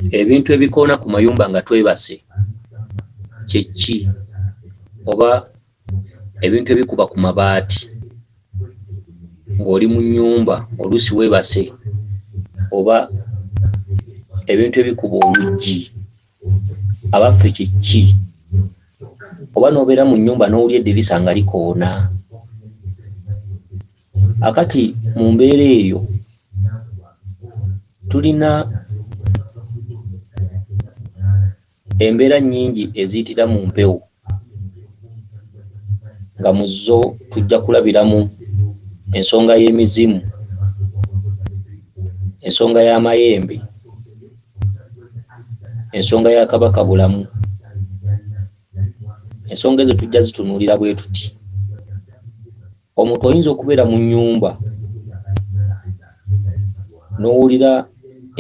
Ebintu ebikoona ku mayumba nga twebasse kyeki? Oba ebintu ebikuba ku mabaati ng'oli mu nnyumba oluusi weebase, oba ebintu ebikuba oluggi abaffe kyeki? Oba n'obeera mu nnyumba n'owulya eddirisa nga likoona. Akati mu mbeera eyo tulina embeera nnyingi eziyitira mu mpewo, nga mu zo tujja kulabiramu ensonga y'emizimu, ensonga y'amayembe, ensonga ya kabaka bulamu. Ensonga ezo tujja zitunuulira bwe tuti. Omuntu oyinza okubeera mu nnyumba n'owulira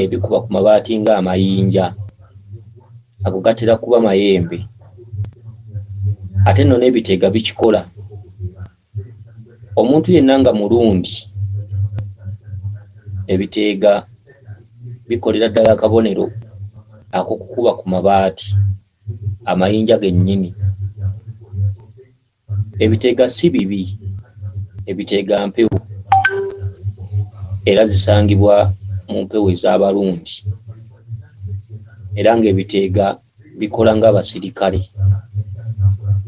ebikuba ku mabaati ng'amayinja, ago gatera kuba mayembe. Ate nno n'ebiteega bikikola. Omuntu yenna nga mulundi, ebiteega bikolera ddala akabonero ak'okukuba ku mabaati amayinja gennyini. Ebiteega si bibi, ebiteega mpewo era zisangibwa mu mpewo ez'abalundi, era ng'ebiteega bikola ng'abasirikale.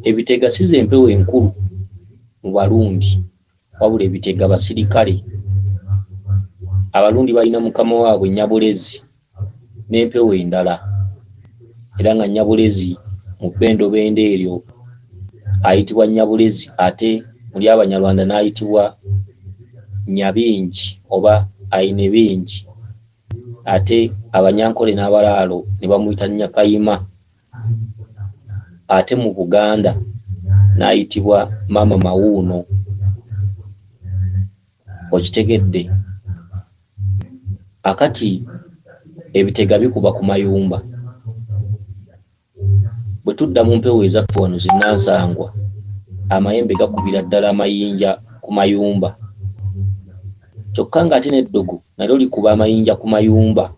Ebiteega si ze mpewo enkulu mu balundi, wabula ebiteega basirikale. Abalundi balina mukama waabwe Nnyabulezi n'empewo endala, era nga Nnyabulezi mu bbendobendo eryo ayitibwa Nnyabulezi, ate muli Abanyarwanda n'ayitibwa Nyabingi oba Ayinebingi, ate Abanyankole n'Abalaalo ne bamuyita Nnyakayima, ate mu Buganda n'ayitibwa Maama Mawuuno. Okitegedde? Akati ebiteega bikuba ku mayumba. Bwe tudda mu mpewo ezaffe wano zinnansangwa, amayembe gakubira ddala amayinja ku mayumba. Kyokka ng'ate n'eddogo nalyo likuba amayinja ku mayumba.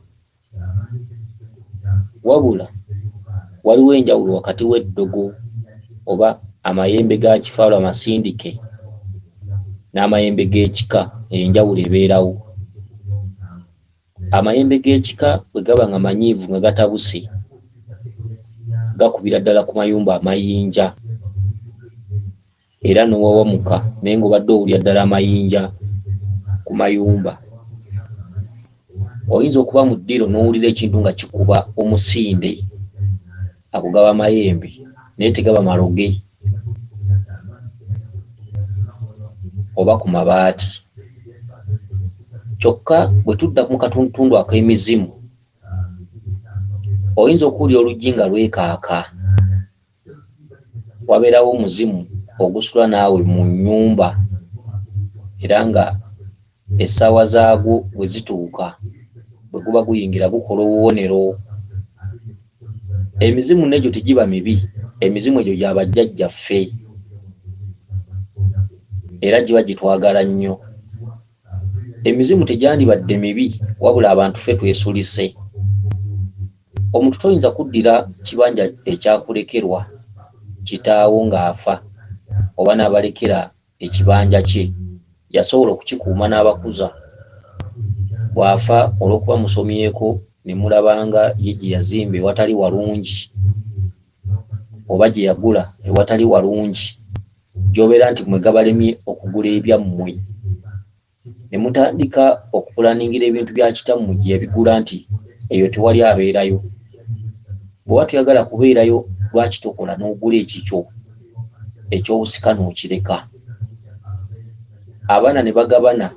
Wabula waliwo enjawulo wakati w'eddogo oba amayembe ga kifaalu amasindike n'amayembe g'ekika. Enjawulo ebeerawo. Amayembe g'ekika bwe gaba nga manyiivu nga gatabuse, gakubira ddala ku mayumba amayinja, era n'owawamuka naye ng'obadde owulya ddala amayinja ku mayumba. Oyinza okuba mu ddiro n'owulira ekintu nga kikuba omusinde, ago gaba mayembe naye tegaba maloge. Oba ku mabaati. Kyokka bwe tudda mu katundutundu ak'emizimu, oyinza okuwulira oluggi nga lwekaaka. Wabeerawo omuzimu ogusula naawe mu nnyumba, era nga essaawa zaagwo bwe zituuka, bwe guba guyingira gukola obubonero. Emizimu n'egyo tegiba mibi, emizimu egyo gya bajjajjaffe era giba gitwagala nnyo. Emizimu tegyandibadde mibi, wabula abantu ffe twesulise. Omuntu toyinza kuddira kibanja ekyakulekerwa kitaawo ng'afa oba n'abalekera ekibanja kye, yasobola okukikuuma n'abakuza. Bw'afa olw'okuba musomyeko ne mulabanga ye gye yazimba ewatali walungi, oba gye yagula ewatali walungi, gy'obeera nti mwe gabalemye okugula ebyammwe, ne mutandika okupulaningira ebintu bya kitammwe gye yabigula nti eyo tewali abeerayo. Bw'oba tuyagala kubeerayo, lwaki tokola n'ogula ekikyo eky'obusika n'okireka? Abaana ne bagabana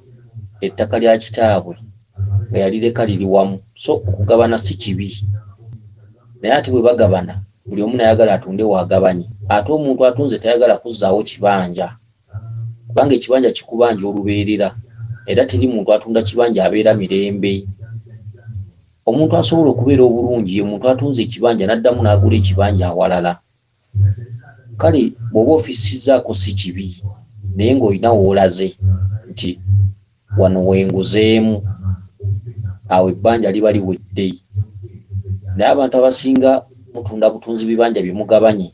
ettaka lya kitaabwe nga yalireka liri wamu, so okugabana si kibi. Naye ate bwe bagabana, buli omu n'ayagala atunde w'agabanye, ate omuntu atunze tayagala kuzzaawo kibanja, kubanga ekibanja kikubanja olubeerera, era teri muntu atunda kibanja abeera mirembe. Omuntu asobola okubeera obulungi ye muntu atunze ekibanja n'addamu n'agula ekibanja awalala. Kale bw'oba ofisizaako si kibi, naye ng'olina w'olaze nti wano wenguzeemu, awo ebbanja liba liwedde. naye abantu abasinga mutunda butunzi bibanja bimugabanye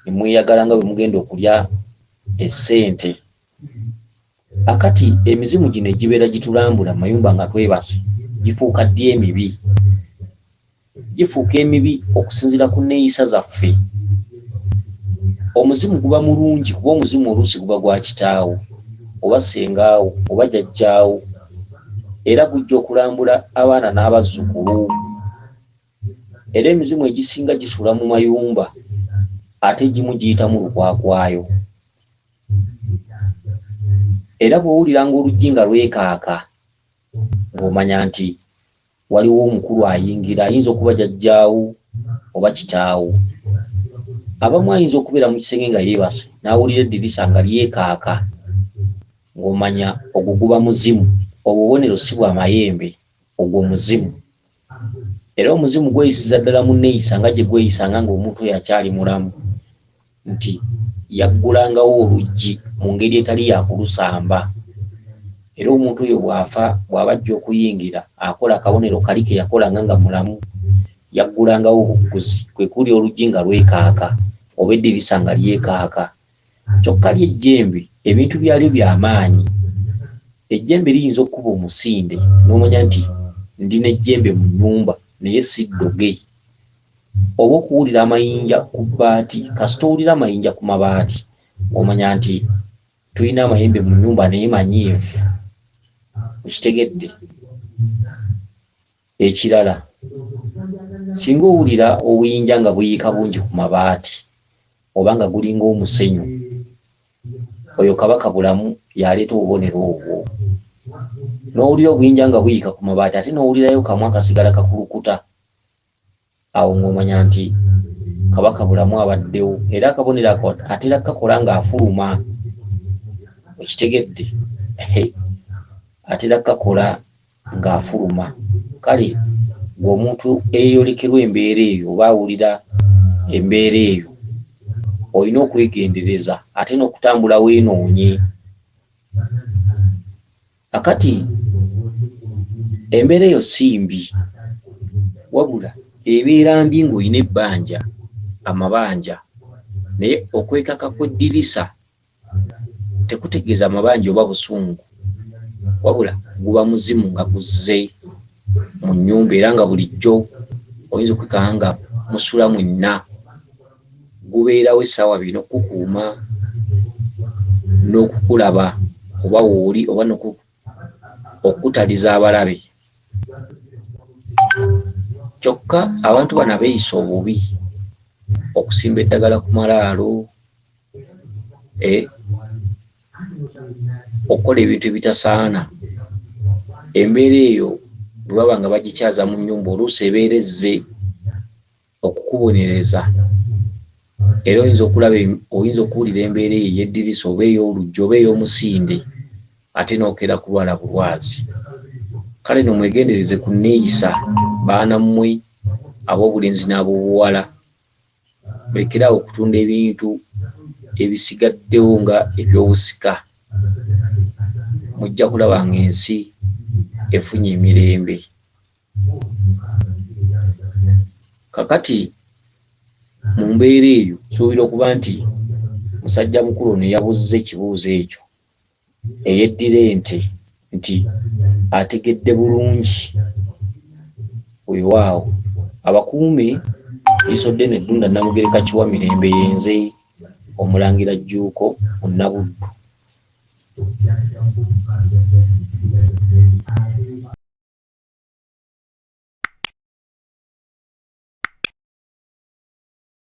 ne mweyagala nga bwe mugenda okulya essente. Akati emizimu gino egibeera gitulambula mu mayumba nga twebase gifuuka ddi emibi? Gifuuka emibi okusinziira ku nneeyisa zaffe. Omuzimu guba mulungi kuba omuzimu oluusi guba gwa kitaawo oba ssengaawo oba jjajjaawo, era gujja okulambula abaana n'abazzukulu. Era emizimu egisinga gisula mu mayumba ate egimu giyitamu lukwakwayo. Era bw'owulira ng'oluggi nga lwekaaka ng'omanya nti waliwo omukulu ayingira, ayinza okuba jjajjaawo oba kitaawo. Abamu ayinza okubeera mu kisenge nga yeebase n'awulira eddirisa nga lyekaaka ng'omanya ogwo guba muzimu. Obubonero si bwa mayembe, ogwo muzimu. Era omuzimu gweyisiza ddala mu nneeyisa nga gye gweyisanga ng'omuntu oyo akyali mulamu, nti yaggulangawo oluggi mu ngeri etali yakulusamba. Era omuntu oyo bw'afa, bw'aba ajja okuyingira akola akabonero kali ke yakolanga nga mulamu, yaggulangawo obugguzi, kwe kuli oluggi nga lwekaaka oba eddirisa nga lyekaaka. Kyokka ly'ejjembe ebintu byalyo by'amaanyi. Ejjembe liyinza okukuba omusinde n'omanya nti ndina ejjembe mu nnyumba naye si ddoge. Oba okuwulira amayinja ku bbaati, kasita owulira amayinja ku mabaati omanya nti tulina amayembe mu nnyumba naye manyiivu. Okitegedde? Ekirala, singa owulira obuyinja nga buyiika bungi ku mabaati oba nga gulinga omusenyu, oyo kabaka bulamu yaleeta obubonero obwo. N'owulira obuyinja nga buyiika ku mabaati ate n'owulirayo kamu akasigala kakulukuta, awo ng'omanya nti kabaka bulamu abaddewo. Era akabonero ako atera kakola ng'afuluma. Okitegedde? Atera kakola ng'afuluma. Kale ng'omuntu eyolekerwa embeera eyo oba awulira embeera eyo, olina okwegendereza ate n'okutambula weenoonye. Akati embeera eyo si mbi, wabula ebeera mbi ng'olina ebbanja, amabanja. Naye okwekaka kw'eddirisa tekutegeeza amabanja oba busungu, wabula guba muzimu nga guzze mu nnyumba era nga bulijjo oyinza okwekanga nga musula mwenna. Gubeerawo essaawa bbiri n'okukukuuma n'okukulaba oba wooli oba okutaliza abalabe. Kyokka abantu bano beeyisa obubi, okusimba eddagala ku malaalo, okukola ebintu ebitasaana. Embeera eyo bwe baba nga bagikyaza mu nnyumba oluusi ebeera ezze okukubonereza. Era oyinza okuwulira embeera eyo ey'eddirisa oba ey'oluggi oba ey'omusinde ate n'okera kulwala bulwazi. Kale no mwegendereze ku nneeyisa baana mmwe ab'obulenzi n'ab'obuwala. Mulekerawo okutunda ebintu ebisigaddewo nga ebyobusika. Mujja kulaba ng'ensi efunye emirembe. Kakati mu mbeera eyo suubira okuba nti musajja mukulu ono yabuuza ekibuuzo ekyo eyeddira ente nti ategedde bulungi. Weewaawo abakuume Liisodde n'eddunda Namugereka Kiwa Mirembe yenze Omulangira Jjuuko Munabuddu.